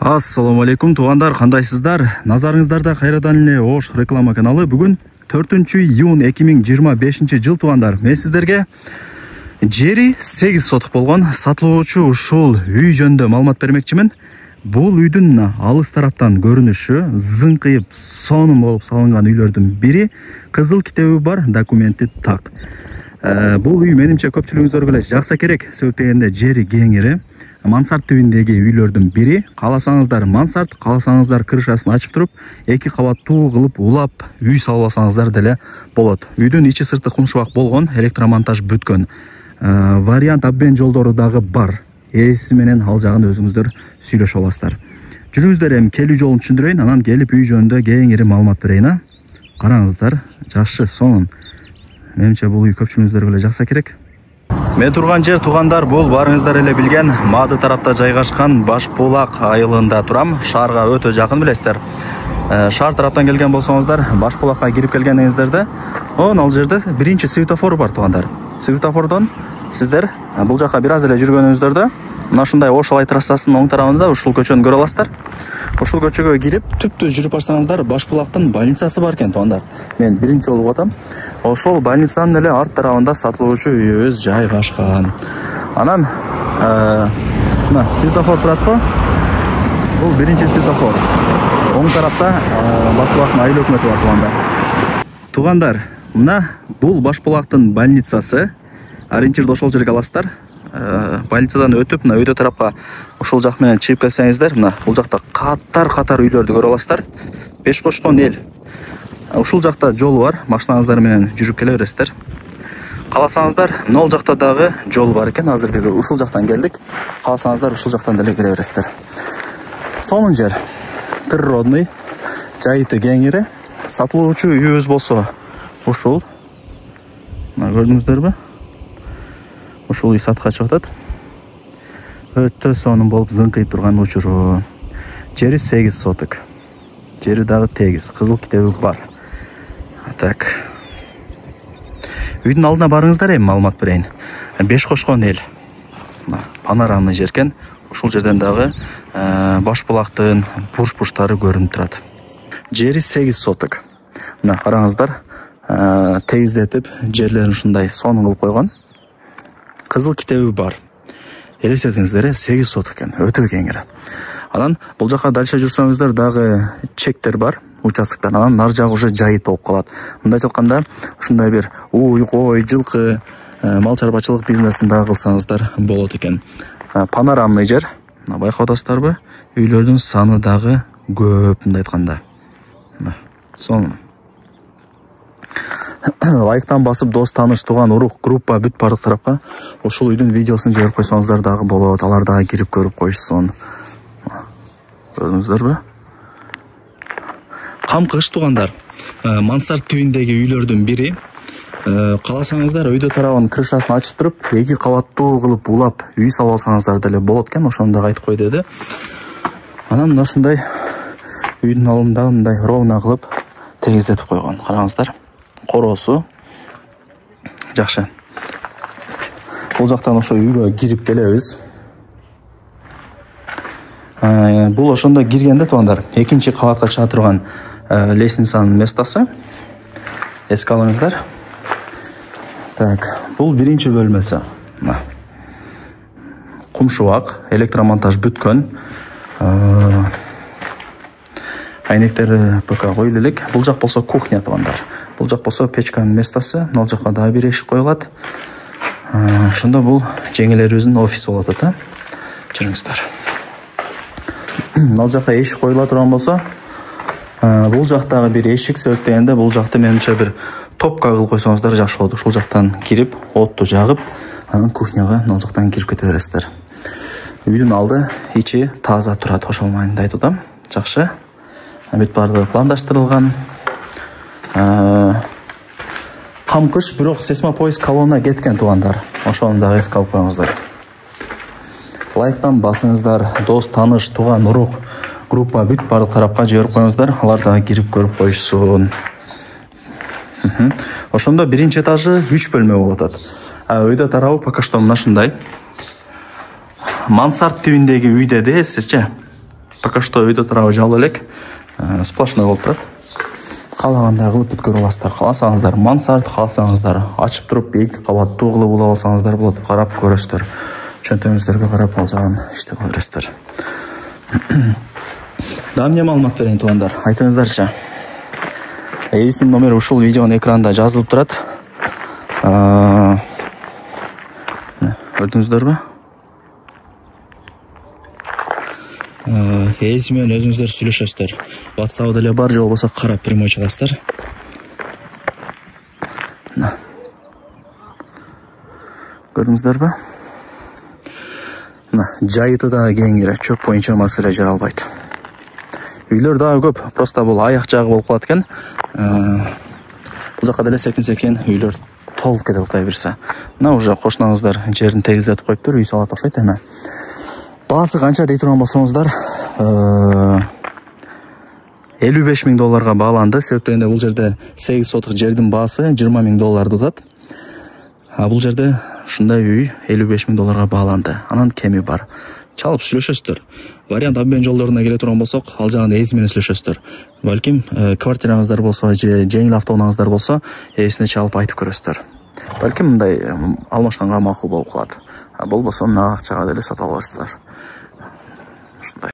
Ассаламу алейкум туғандар, қандайсыздар? Назарыңыздарда қайрадан эле Ош реклама каналы. Бүгін 4 июнь 2025 жыл туғандар. Мен сіздерге жери 8 сотық болған сатылуучу ушул үй жөнүндө маалымат бермекчимин. Бул үйдүн алыс тараптан көрүнүшү зыңкыйып сонун болуп салынган үйлөрдүн бири. Кызыл китеби бар, документи так. Бул үй менимче көпчүлүгүңүздөргө эле жакса керек. Себеп дегенде жери кеңири. Мансард тибиндеги үйлөрдүн бири. Кааласаңыздар мансард, кааласаңыздар крышасын ачып туруп, 2 кабаттуу кылып улап үй салып алсаңыздар деле болот. Үйдүн ичи сырты кумшубак болгон, электромонтаж бүткөн. Вариант обмен жолдору дагы бар. Ээси менен ал жагын өзүңүздөр сүйлөшүп аласыздар. Жүрүңүздөр, эми келүү жолун түшүндүрөйүн, анан келип үй жөнүндө кеңири маалымат берейин. Караңыздар, жакшы, сонун. Менимче бул үй көпчүлүгүңүздөргө эле жакса керек. Мен турган жер туғандар, бұл барыңыздар эле билген Мады тарапта жайгашкан Башбулак айылында турам. Шаарга өтө жакын билесиздер. Шаар тараптан келген болсоңуздар, Башбулакка кирип келгениңиздерде, ал жерде биринчи светофор бар туғандар. Светофордон сиздер бул жака бир аз эле жүргөнүңүздөрдө, мына ушундай Ош Алай трассасынын оң тарабында ушул көчөнү көрө аласыздар. Ушул көчөгө кирип, түптүз жүрүп барсаңыздар, Башбулактын больницасы бар экен туғандар. Мен биринчи жолу атам. Ошол больницанын эле арт тарабында сатылуучу үйүбүз жайгашкан. Анан мына светофор турат го. Бул биринчи светофор. Оң тарапта Башбулактын айыл өкмөтү бар туғандар. Туғандар, мына бул Башбулактын больницасы. Ориентирди ошол жерге аласыздар. Больницадан өтүп, мына өйдө тарапка ошол жак менен чыгып келсеңиздер, мына бул жакта катар үйлөрдү көрө аласыздар. Беш кошкон эл. Ушул жакта жол бар, машинаңыздар менен жүрүп келе бересиздер. Кааласаңыздар, нол жакта дагы жол бар экен. Азыр биз ушул жактан келдик. Кааласаңыздар, ушул жактан деле келе бересиздер. Сонун жер. Природный, жайыты кеңири. Сатылуучу үйүбүз болсо ушул. Мына көрдүңүздөрбү? Ушул үй сатка чыгып атат. Өтө сонун болуп зыңкыйып турган учуру. Жери 8 соток. Жери дагы тегиз, кызыл китеби бар. Так. Үйдүн алдына барыңыздар, эми маалымат берейин. Беш кошкон эл. Панорамный жер экен. Ушул жерден дагы Башбулактын бурч-бурчтары көрүнүп турат. Жери 8 соток. Мына караңыздар, тегиздетип жерлерин ушундай сонун кылып койгон. Кызыл китеби бар. Элестетиңиздер, 8 соток экен, өтө кеңири. Анан бул жака дальше жүрсөңүздөр дагы чектер бар, участоктор. Анан нар жагы уже жайыт болуп калат. Мындайча айтканда, ушундай бир уй, кой, жылкы, мал чарбачылык бизнесин дагы кылсаңыздар болот экен. Панорамный жер. Байкап атасыздарбы? Үйлөрдүн саны дагы көп, мындай айтканда. Сонун. Лайктан басып, дос, таныш, туган, урук, группа бүт бардык тарапка ушул үйдүн видеосун жиберип койсоңуздар дагы болот. Алар дагы кирип көрүп коюшсун. Көрдүңүздөрбү? Камкыш тугандар. Мансард тибиндеги үйлөрдүн бири. Кааласаңыздар, өйдө тарабын крышасын ачып туруп, 2 кабаттуу кылып улап үй салып алсаңыздар деле болот экен. Ошону дагы айтып кой деди. Анан мына ушундай үйдүн алдында мындай ровно кылып тегиздетип койгон. Караңыздар. Коросу. Жакшы. Бул жактан ошо үйгө кирип келебиз. Бул ошондо киргенде тугандар, 2-чи кабатка чыга турган лестницанын местосы. Эске алыңыздар. Так, бул 1-чи бөлмөсү. Кумшубак, электромонтаж бүткөн. Айнектер пока коюлу элек. Бул жак болсо кухня тугандар. Бул жак болсо печканын местосы. Нол жакка дагы бир эшик коюлат. Ошондо бул жеңелерибиздин офиси болот ата. Жүрүңүздөр. Нол жакка эшик коюла турган болсо, бул жактагы бир эшик себеп дегенде бул жакты менимче бир топка кылып койсоңуздар жакшы болот. Ушул жактан кирип, отту жагып, анан кухняга нол жактан кирип кете бересиздер. Үйдүн алды, ичи таза турат, ошол маанинде айтып атам. Жакшы. Бүт бардыгы пландаштырылган. Камкыш, бирок сейсмопоиск колонна кеткен тугандар. Ошону дагы эске алып коюңуздар. Лайктан басыңыздар, дос, таныш, туган, урук, группа бүт бардык тарапка жиберип коюңуздар. Алар дагы кирип көрүп коюшсун. Ошондо 1-чи этажы 3 бөлмө болуп атат. Өйдө тарабы пока что мына ушундай. Мансард тибиндеги үйдө де, сизче? пока что үйдө турабы жабылып элек. Сплошной болуп турат. Каалагандай кылып бүткөрө аласыздар. Кааласаңыздар мансард, кааласаңыздар ачып туруп 2 кабаттуу кылып улап алсаңыздар болот. Карап көрөсүздөр. Чөнтөгүңүздөргө карап ал жагын ишти кыла бересиздер. Дагы эмне маалымат берейин туугандар? Айтыңыздарчы. Эйсин номери ушул видеонун экранында жазылып турат. Көрдүңүздөрбү? Эйси менен өзүңүздөр сүйлөшөсүздөр. WhatsApp деле бар, же болбосо карап прямой чыгасыздар. Көрдүңүздөрбү? Жайыты дагы кеңири, чөп боюнча маселе жаралбайт. Үйлөр дагы көп, просто бул аяк жагы болуп калат экен. Бул жака деле секин үйлөр толуп кетет кайбирсе. Мына уже кошунаңыздар жерин тегиздетип коюптур, үй салат окшойт эми. Баасы канча дей турган болсоңуздар, $55,000 бааланды. Себеп дегенде бул жерде 8 сотук жердин баасы $20,000 утат. Бул жерде ушундай үй $55,000 бааланды. Анан кеми бар. Чалып сүйлөшөсүздөр. Вариант обмен жолдоруна келе турган болсок, ал жагын эйси менен сүйлөшөсүздөр. Балким квартираңыздар болсо же жеңил автоунааңыздар болсо, эсине чалып айтып көрөсүздөр. Балким мындай алмашканга макул болуп калат. Болбосо мына акчага деле сатып аласыздар.